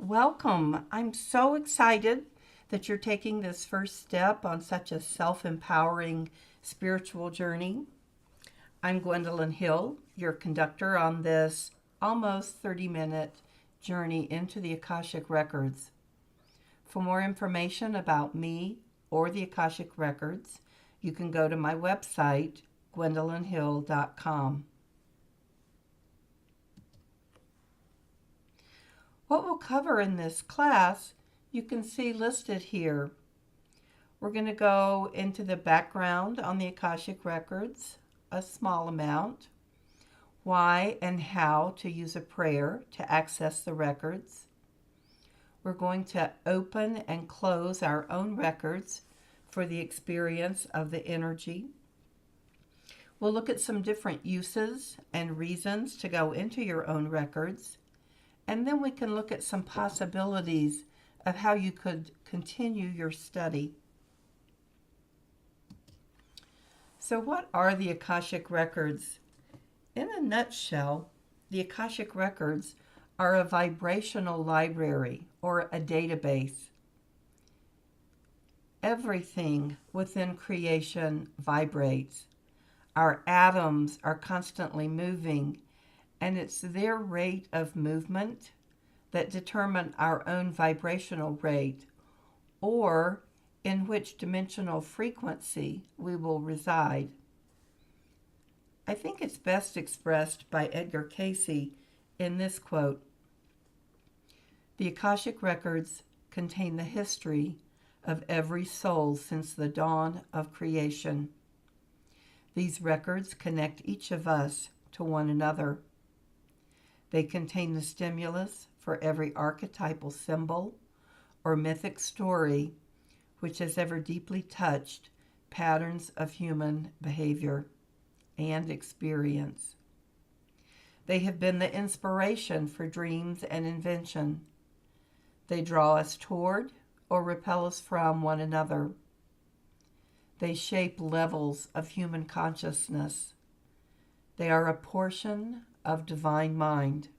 Welcome. I'm so excited that you're taking this first step on such a self empowering spiritual journey. I'm Gwendolyn Hill, your conductor on this almost 30-minute journey into the Akashic Records. For more information about me or the Akashic Records, you can go to my website, gwendolynhill.com. What we'll cover in this class, you can see listed here. We're going to go into the background on the Akashic Records, a small amount, why and how to use a prayer to access the records. We're going to open and close our own records for the experience of the energy. We'll look at some different uses and reasons to go into your own records. And then we can look at some possibilities of how you could continue your study. So what are the Akashic Records? In a nutshell, the Akashic Records are a vibrational library or a database. Everything within creation vibrates. Our atoms are constantly moving, and it's their rate of movement that determine our own vibrational rate, or in which dimensional frequency we will reside. I think it's best expressed by Edgar Cayce in this quote: "The Akashic Records contain the history of every soul since the dawn of creation. These records connect each of us to one another. They contain the stimulus for every archetypal symbol or mythic story which has ever deeply touched patterns of human behavior and experience. They have been the inspiration for dreams and invention. They draw us toward or repel us from one another. They shape levels of human consciousness. They are a portion of divine mind.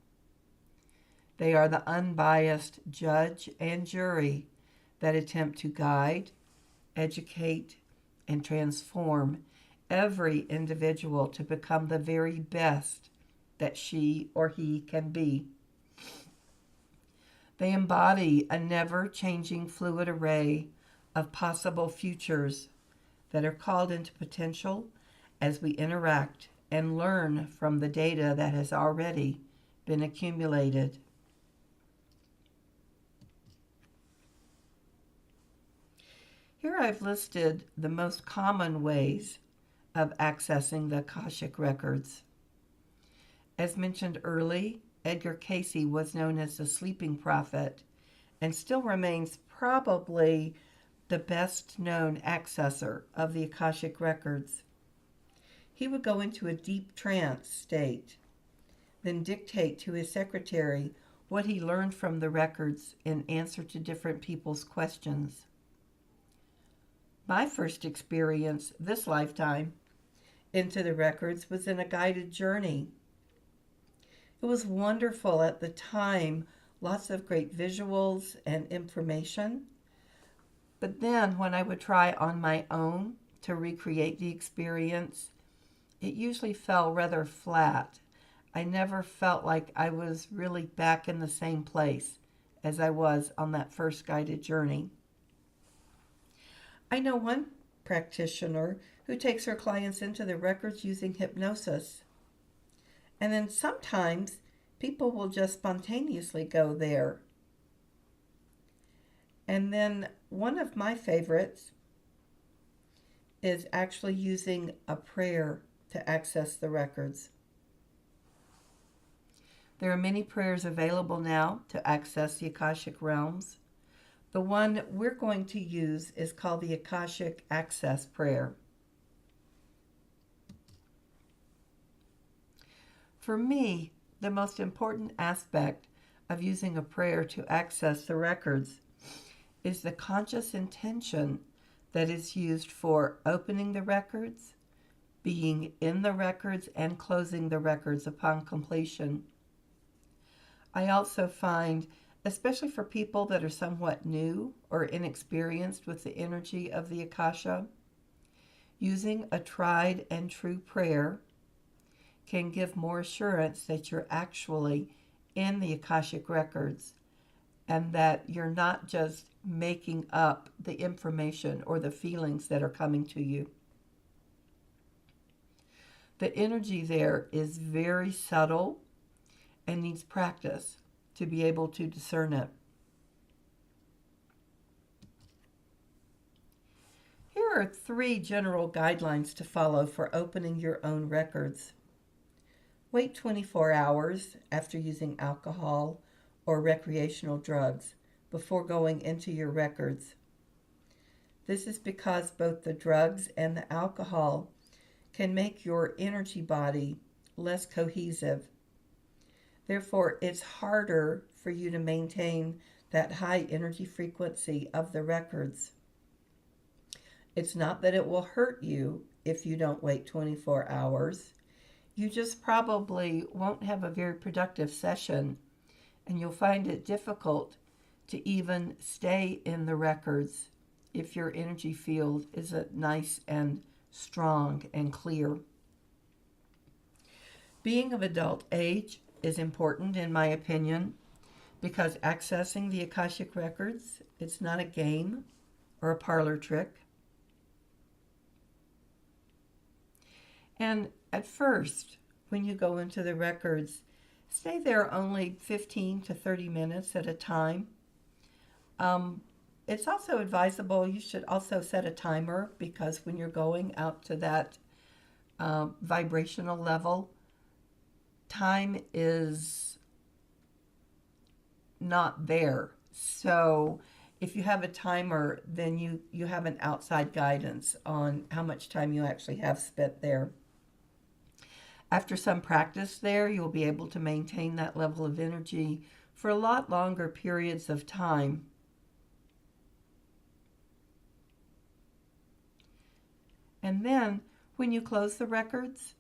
They are the unbiased judge and jury that attempt to guide, educate, and transform every individual to become the very best that she or he can be. They embody a never-changing fluid array of possible futures that are called into potential as we interact and learn from the data that has already been accumulated." Here I've listed the most common ways of accessing the Akashic Records. As mentioned early, Edgar Cayce was known as the sleeping prophet and still remains probably the best known accessor of the Akashic Records. He would go into a deep trance state, then dictate to his secretary what he learned from the records in answer to different people's questions. My first experience this lifetime into the records was in a guided journey. It was wonderful at the time, lots of great visuals and information. But then when I would try on my own to recreate the experience, it usually fell rather flat. I never felt like I was really back in the same place as I was on that first guided journey. I know one practitioner who takes her clients into the records using hypnosis. And then sometimes people will just spontaneously go there. And then one of my favorites is actually using a prayer to access the records. There are many prayers available now to access the Akashic realms. The one we're going to use is called the Akashic Access Prayer. For me, the most important aspect of using a prayer to access the records is the conscious intention that is used for opening the records, being in the records, and closing the records upon completion. I also find especially for people that are somewhat new or inexperienced with the energy of the Akasha. Using a tried and true prayer can give more assurance that you're actually in the Akashic Records and that you're not just making up the information or the feelings that are coming to you. The energy there is very subtle and needs practice to be able to discern it. Here are 3 general guidelines to follow for opening your own records. Wait 24 hours after using alcohol or recreational drugs before going into your records. This is because both the drugs and the alcohol can make your energy body less cohesive. Therefore, it's harder for you to maintain that high energy frequency of the records. It's not that it will hurt you if you don't wait 24 hours. You just probably won't have a very productive session, and you'll find it difficult to even stay in the records if your energy field isn't nice and strong and clear. Being of adult age is important, in my opinion, because accessing the Akashic Records, it's not a game or a parlor trick. And at first, when you go into the records, stay there only 15 to 30 minutes at a time. It's also advisable, you should also set a timer, because when you're going out to that vibrational level, time is not there. So if you have a timer, then you have an outside guidance on how much time you actually have spent there. After some practice there, you'll be able to maintain that level of energy for a lot longer periods of time. And then when you close the records,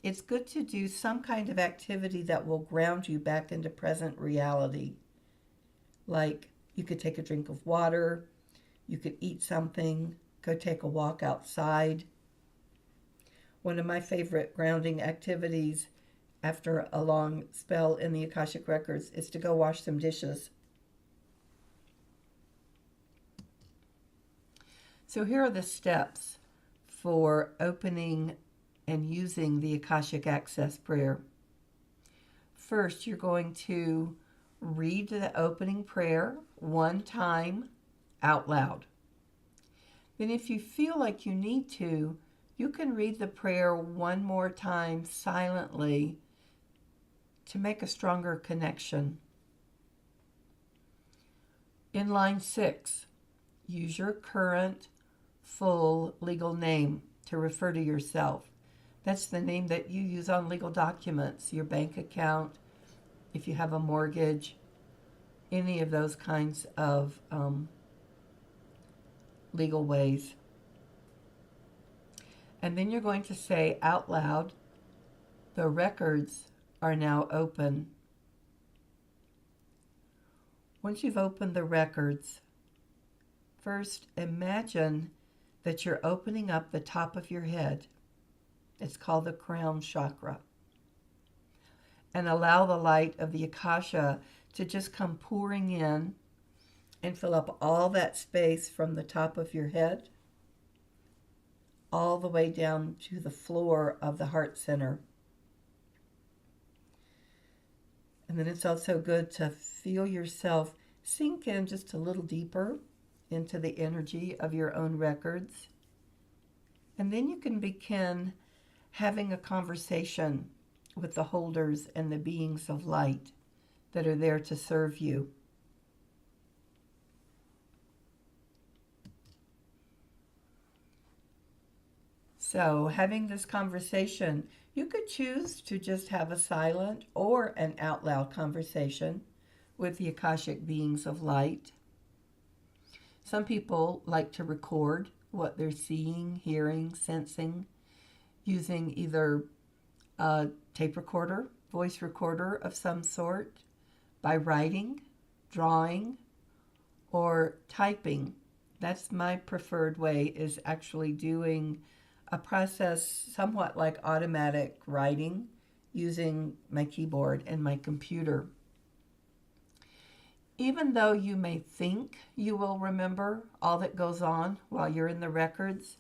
it's good to do some kind of activity that will ground you back into present reality. Like you could take a drink of water, you could eat something, go take a walk outside. One of my favorite grounding activities after a long spell in the Akashic Records is to go wash some dishes. So here are the steps for opening and using the Akashic Access Prayer. First, you're going to read the opening prayer one time out loud. Then if you feel like you need to, you can read the prayer one more time silently to make a stronger connection. In line 6, use your current full legal name to refer to yourself. That's the name that you use on legal documents, your bank account, if you have a mortgage, any of those kinds of legal ways. And then you're going to say out loud, the records are now open. Once you've opened the records, first imagine that you're opening up the top of your head. It's called the crown chakra. And allow the light of the Akasha to just come pouring in and fill up all that space from the top of your head all the way down to the floor of the heart center. And then it's also good to feel yourself sink in just a little deeper into the energy of your own records. And then you can begin having a conversation with the holders and the beings of light that are there to serve you. So, having this conversation, you could choose to just have a silent or an out loud conversation with the Akashic beings of light. Some people like to record what they're seeing, hearing, sensing, using either a tape recorder, voice recorder of some sort, by writing drawing, or typing. That's my preferred way, is actually doing a process somewhat like automatic writing using my keyboard and my computer. Even though you may think you will remember all that goes on while you're in the records,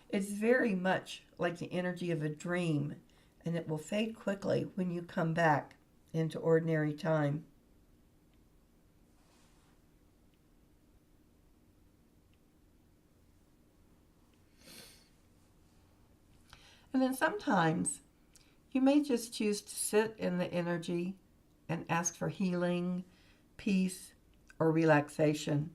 it's very much like the energy of a dream, and it will fade quickly when you come back into ordinary time. And then sometimes you may just choose to sit in the energy and ask for healing, peace, or relaxation.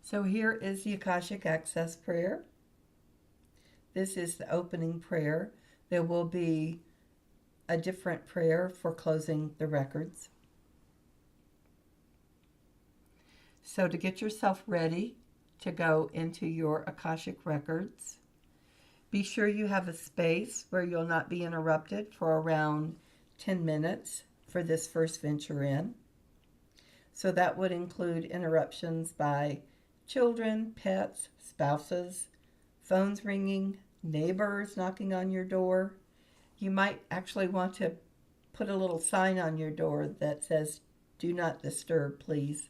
So here is the Akashic Access Prayer. This is the opening prayer. There will be a different prayer for closing the records. So to get yourself ready to go into your Akashic Records, be sure you have a space where you'll not be interrupted for around 10 minutes for this first venture in. So that would include interruptions by children, pets, spouses, phones ringing, neighbors knocking on your door. You might actually want to put a little sign on your door that says, "Do not disturb, please."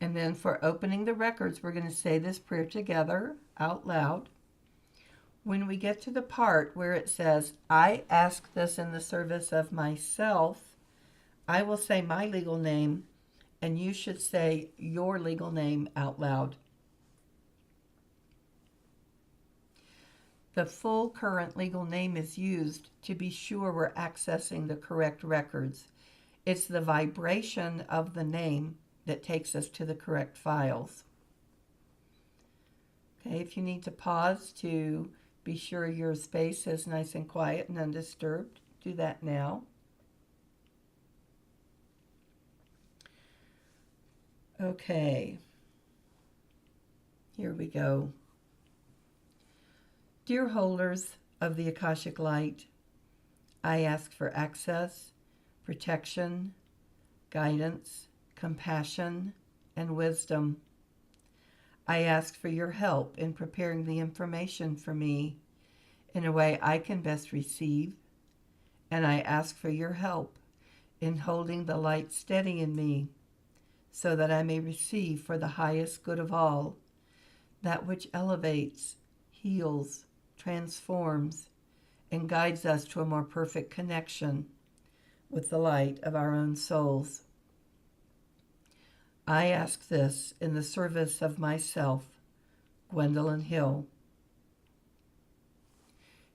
And then for opening the records, we're going to say this prayer together out loud. When we get to the part where it says, "I ask this in the service of myself," I will say my legal name, and you should say your legal name out loud. The full current legal name is used to be sure we're accessing the correct records. It's the vibration of the name that takes us to the correct files. Okay, if you need to pause to be sure your space is nice and quiet and undisturbed, do that now. Okay, here we go. Dear holders of the Akashic Light, I ask for access, protection, guidance, compassion, and wisdom. I ask for your help in preparing the information for me in a way I can best receive, and I ask for your help in holding the light steady in me so that I may receive for the highest good of all that which elevates, heals, transforms, and guides us to a more perfect connection with the light of our own souls. I ask this in the service of myself, Gwendolyn Hill.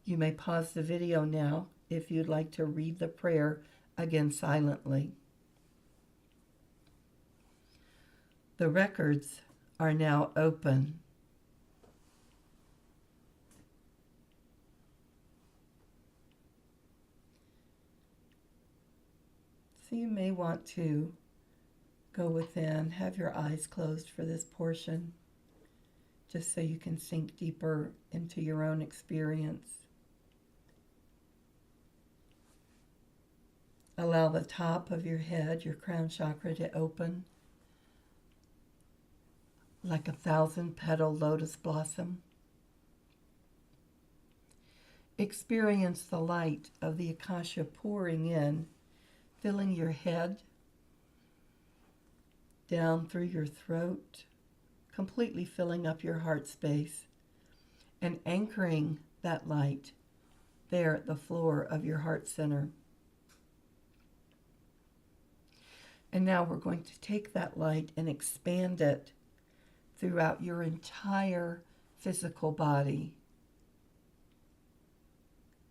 You may pause the video now if you'd like to read the prayer again silently. The records are now open. So you may want to go within, have your eyes closed for this portion, just so you can sink deeper into your own experience. Allow the top of your head, your crown chakra, to open like a 1,000-petal lotus blossom. Experience the light of the Akasha pouring in, filling your head, down through your throat, completely filling up your heart space, and anchoring that light there at the floor of your heart center. And now we're going to take that light and expand it throughout your entire physical body.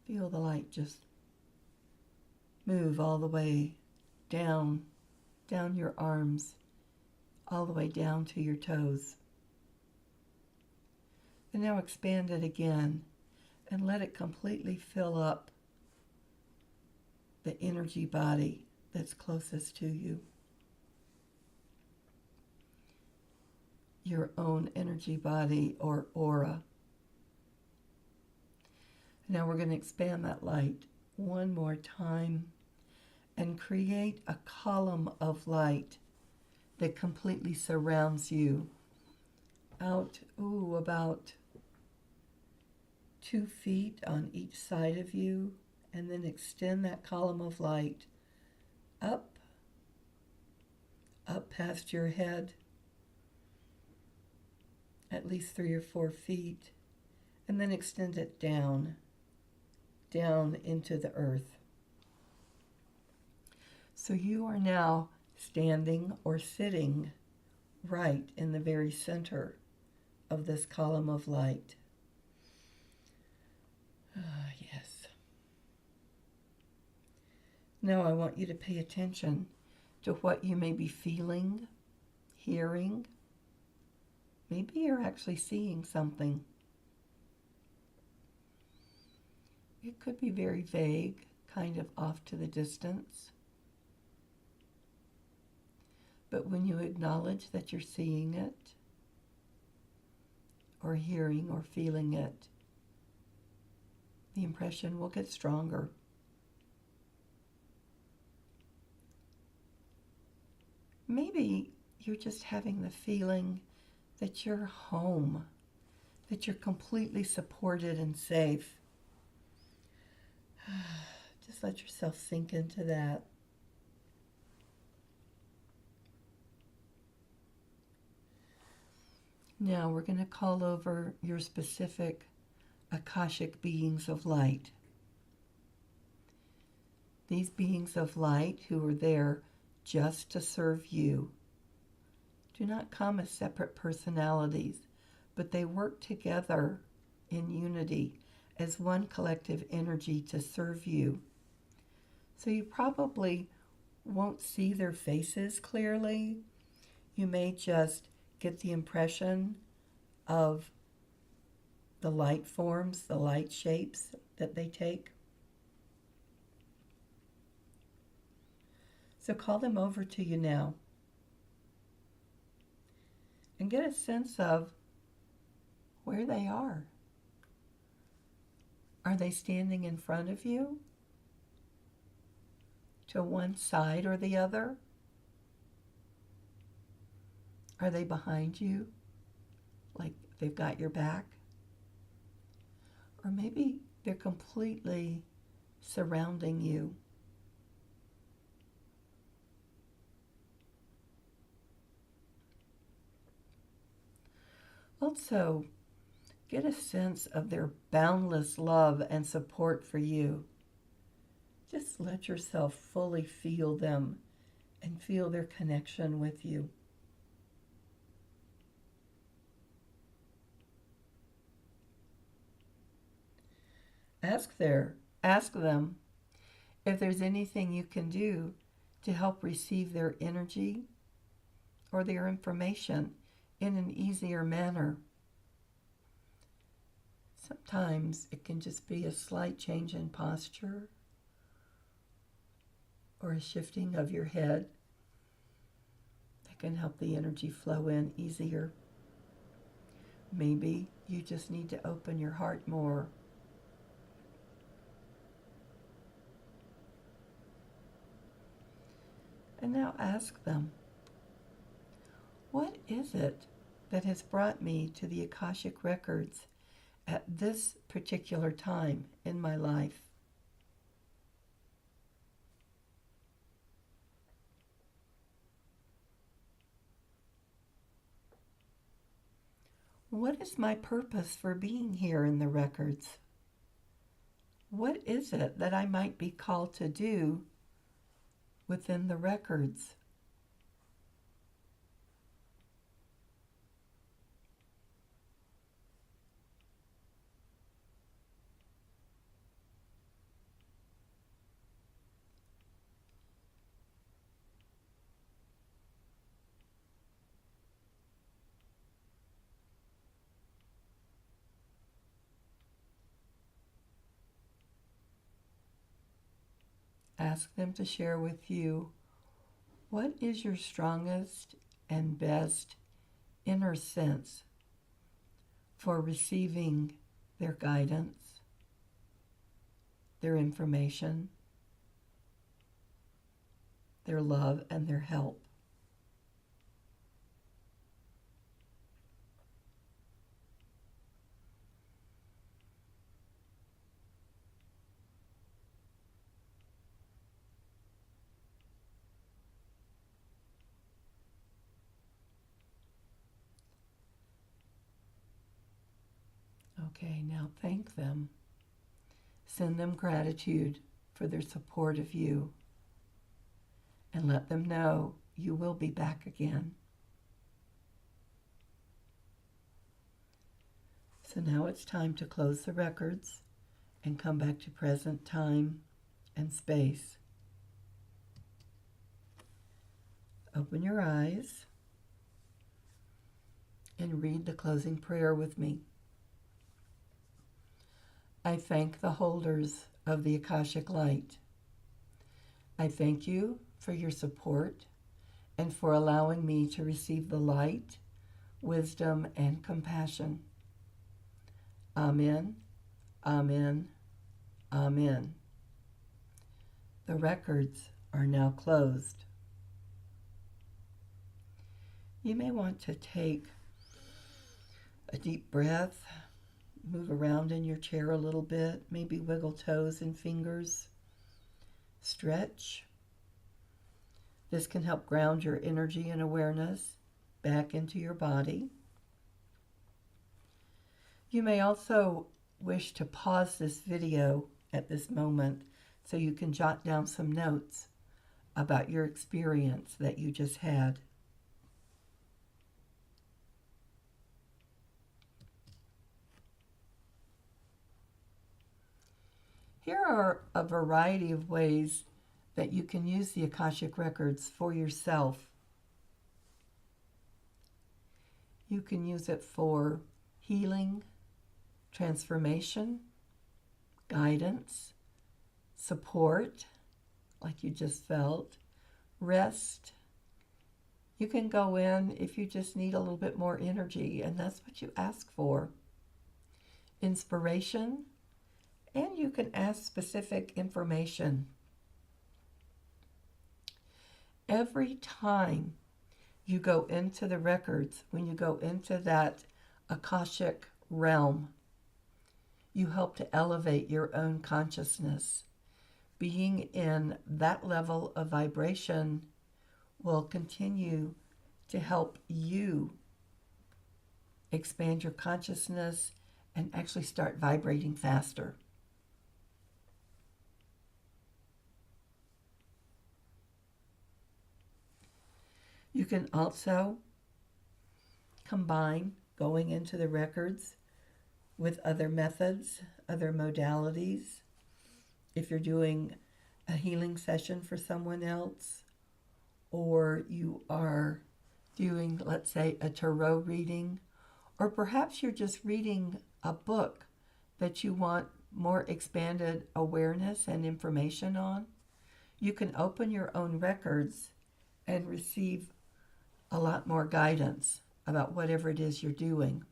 Feel the light just move all the way down your arms, all the way down to your toes. And now expand it again and let it completely fill up the energy body that's closest to you. your own energy body or aura. Now we're going to expand that light one more time and create a column of light that completely surrounds you out, about 2 feet on each side of you, and then extend that column of light up past your head, at least 3 or 4 feet, and then extend it down into the earth. So you are now standing or sitting right in the very center of this column of light. Yes. Now I want you to pay attention to what you may be feeling, hearing. Maybe you're actually seeing something. It could be very vague, kind of off to the distance. But when you acknowledge that you're seeing it, or hearing or feeling it, the impression will get stronger. Maybe you're just having the feeling that you're home, that you're completely supported and safe. Just let yourself sink into that. Now we're going to call over your specific Akashic beings of light. These beings of light who are there just to serve you do not come as separate personalities, but they work together in unity as one collective energy to serve you. So you probably won't see their faces clearly. You may just get the impression of the light forms, the light shapes that they take. So call them over to you now and get a sense of where they are. Are they standing in front of you? To one side or the other? Are they behind you? Like they've got your back? Or maybe they're completely surrounding you. Also, get a sense of their boundless love and support for you. Just let yourself fully feel them and feel their connection with you. Ask them if there's anything you can do to help receive their energy or their information in an easier manner. Sometimes it can just be a slight change in posture or a shifting of your head that can help the energy flow in easier. Maybe you just need to open your heart more. And now ask them, what is it that has brought me to the Akashic Records at this particular time in my life? What is my purpose for being here in the records? What is it that I might be called to do within the records? Ask them to share with you what is your strongest and best inner sense for receiving their guidance, their information, their love, and their help. Okay, now thank them. Send them gratitude for their support of you, and let them know you will be back again. So now it's time to close the records and come back to present time and space. Open your eyes and read the closing prayer with me. I thank the holders of the Akashic Light. I thank you for your support and for allowing me to receive the light, wisdom, and compassion. Amen, amen, amen. The records are now closed. You may want to take a deep breath, move around in your chair a little bit, maybe wiggle toes and fingers, stretch. This can help ground your energy and awareness back into your body. You may also wish to pause this video at this moment so you can jot down some notes about your experience that you just had. Here are a variety of ways that you can use the Akashic Records for yourself. You can use it for healing, transformation, guidance, support, like you just felt, rest. You can go in if you just need a little bit more energy, and that's what you ask for. Inspiration, and you can ask specific information. Every time you go into the records, when you go into that Akashic realm, you help to elevate your own consciousness. Being in that level of vibration will continue to help you expand your consciousness and actually start vibrating faster. You can also combine going into the records with other methods, other modalities. If you're doing a healing session for someone else, or you are doing, let's say, a tarot reading, or perhaps you're just reading a book that you want more expanded awareness and information on, you can open your own records and receive a lot more guidance about whatever it is you're doing.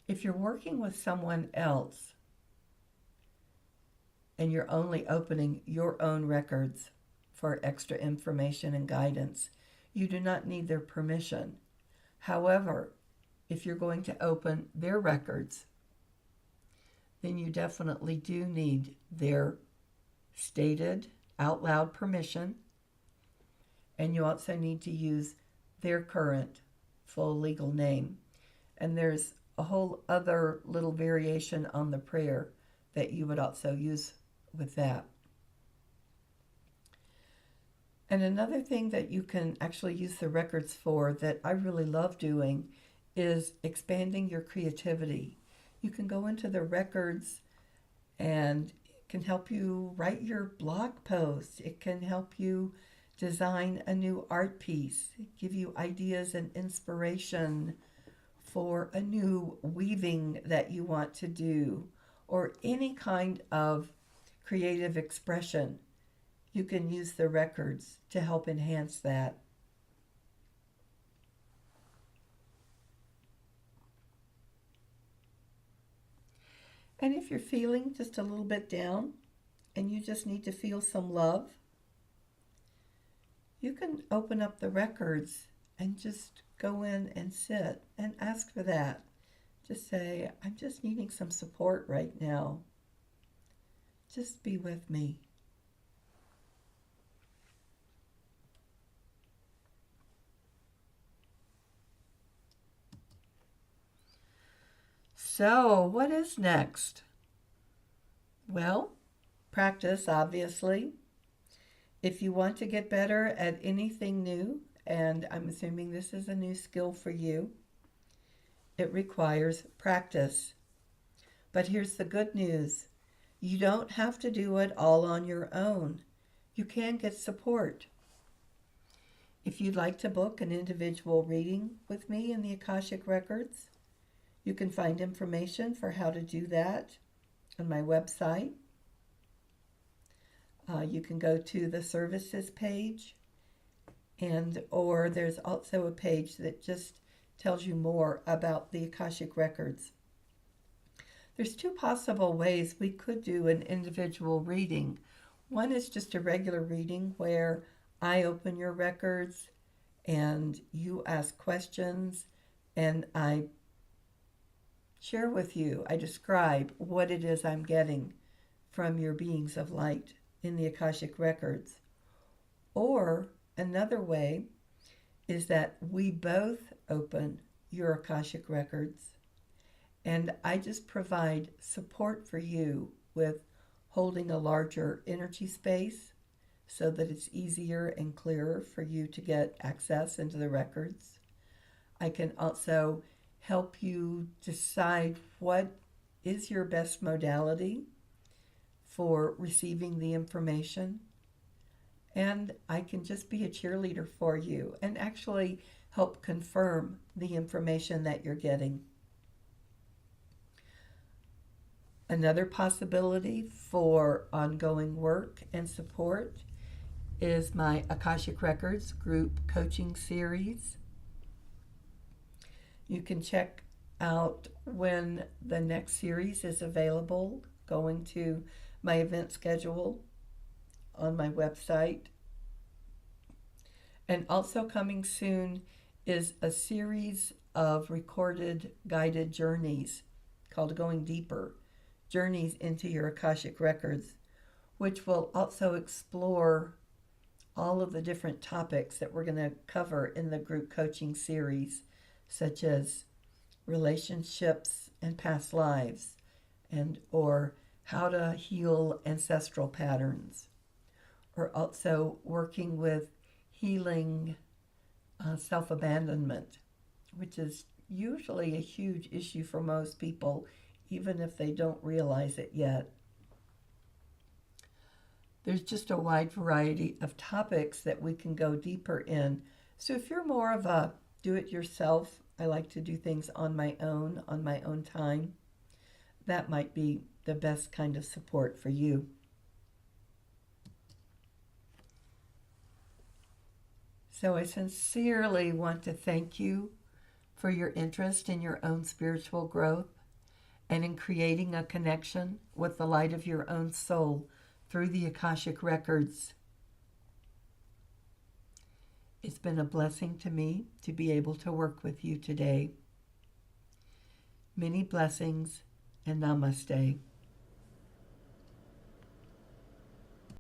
If you're working with someone else and you're only opening your own records for extra information and guidance, you do not need their permission. However, if you're going to open their records, then you definitely do need their stated out loud permission, and you also need to use their current full legal name. And there's a whole other little variation on the prayer that you would also use with that. And another thing that you can actually use the records for that I really love doing is expanding your creativity. You can go into the records and it can help you write your blog post. It can help you design a new art piece, give you ideas and inspiration for a new weaving that you want to do, or any kind of creative expression. You can use the records to help enhance that. And if you're feeling just a little bit down and you just need to feel some love, you can open up the records and just go in and sit and ask for that. Just say, I'm just needing some support right now. Just be with me. So, what is next? Well, practice, obviously. If you want to get better at anything new, and I'm assuming this is a new skill for you, it requires practice. But here's the good news. You don't have to do it all on your own. You can get support. If you'd like to book an individual reading with me in the Akashic Records, you can find information for how to do that on my website. You can go to the services page, or there's also a page that just tells you more about the Akashic Records. There's two possible ways we could do an individual reading. One is just a regular reading where I open your records and you ask questions and I share with you, I describe what it is I'm getting from your beings of light in the Akashic Records. Or another way is that we both open your Akashic Records and I just provide support for you with holding a larger energy space so that it's easier and clearer for you to get access into the records. I can also help you decide what is your best modality for receiving the information. And I can just be a cheerleader for you and actually help confirm the information that you're getting. Another possibility for ongoing work and support is my Akashic Records group coaching series. You can check out when the next series is available going to my event schedule on my website. And also coming soon is a series of recorded guided journeys called Going Deeper, Journeys into Your Akashic Records, which will also explore all of the different topics that we're going to cover in the group coaching series, such as relationships and past lives, or how to heal ancestral patterns, or also working with healing self-abandonment, which is usually a huge issue for most people, even if they don't realize it yet. There's just a wide variety of topics that we can go deeper in. So if you're more of a do-it-yourself, I like to do things on my own time, that might be the best kind of support for you. So I sincerely want to thank you for your interest in your own spiritual growth and in creating a connection with the light of your own soul through the Akashic Records. It's been a blessing to me to be able to work with you today. Many blessings and namaste.